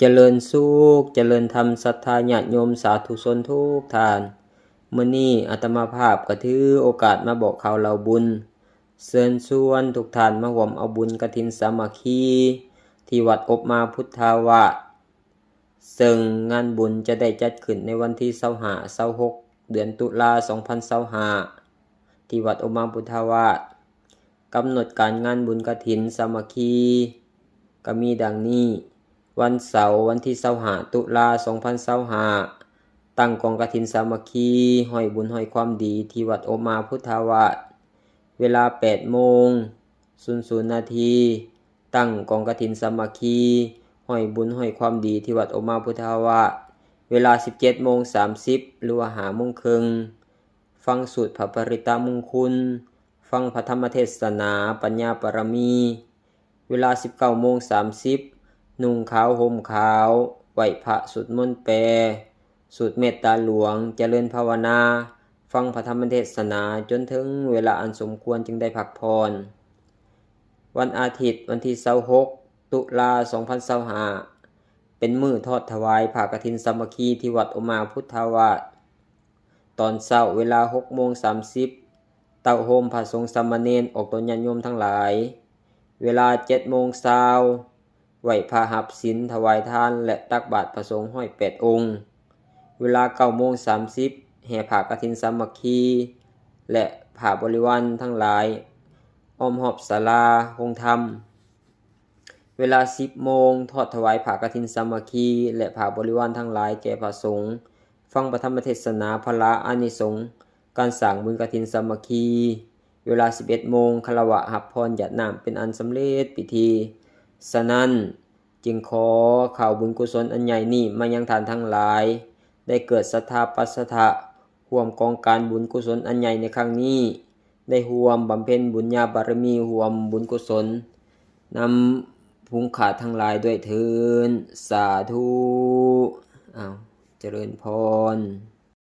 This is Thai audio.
เจริญสุขเจริญธรรมศรัทธาญาติโยมสาธุชนทุกท่านมื้อนี้อาตมาภาพก็ถือโอกาสมาบอกข่าวเราบุญเชิญชวนทุกท่านมาร่วมเอาบุญกฐินสามัคคีที่วัดอบมาพุทธาวาสซึ่งงานบุญจะได้จัดขึ้นในวันที่25-26เดือนตุลา2025ที่วัดอบมาพุทธาวาสกำหนดการงานบุญกฐินสามัคคีก็มีดังนี้วันเสาร์วันที่25ตุลา2025ตั้งกองกฐินสามัคคีห้อยบุญห้อยความดีที่วัดอบมาพุทธาวาสเวลา 8:00 น.ตั้งกองกฐินสามัคคีห้อยบุญห้อยความดีที่วัดอบมาพุทธาวาสเวลา 17:30 หรือว่า17:30 น.ฟังสูตรพระปริตามงคลฟังพระธรรมเทศนาปัญญาปรมีเวลา 19:30 นุ่งขาวห่มขาวไหว้พระสวดมนต์แปลสวดเมตตาหลวงเจริญภาวนาฟังพระธรรมเทศนาจนถึงเวลาอันสมควรจึงได้พักผ่อนวันอาทิตย์วันที่26ตุลา2025เป็นมื้อทอดถวายผ้ากฐินสามัคคีที่วัดอบมาพุทธาวาสตอนเช้าเวลา 6:30 เต้าโฮมพระสงฆ์สามเณรออกตนญาติโยมทั้งหลายเวลา 7:00 น.ไหว้พระหับศีลถวายทานและตักบาตรพระสงฆ์108 องค์เวลา 9:30 แห่ผ้ากฐินสามัคคีและผ้าบริวารทั้งหลายอ้อมรอบศาลาโรงธรรมเวลา 10:00 น.ทอดถวายผ้ากฐินสามัคคีและผ้าบริวารทั้งหลายแก่พระสงฆ์ฟังพระธรรมเทศนาพละอานิสงส์การสร้างบุญกฐินสามัคคีเวลา 11:00 น.ฆราวะรับพรญาติน้ำเป็นอันสำเร็จพิธีฉะนั้นจึงขอข่าวบุญกุศลอันใหญ่นี้มายังท่านทั้งหลายได้เกิดศรัทธาปัสสทะร่วมกองการบุญกุศลอันใหญ่ในครั้งนี้ได้ร่วมบำเพ็ญบุญญาบารมีร่วมบุญกุศลนำภูมิขาดทั้งหลายด้วยเถิดสาธุเจริญพร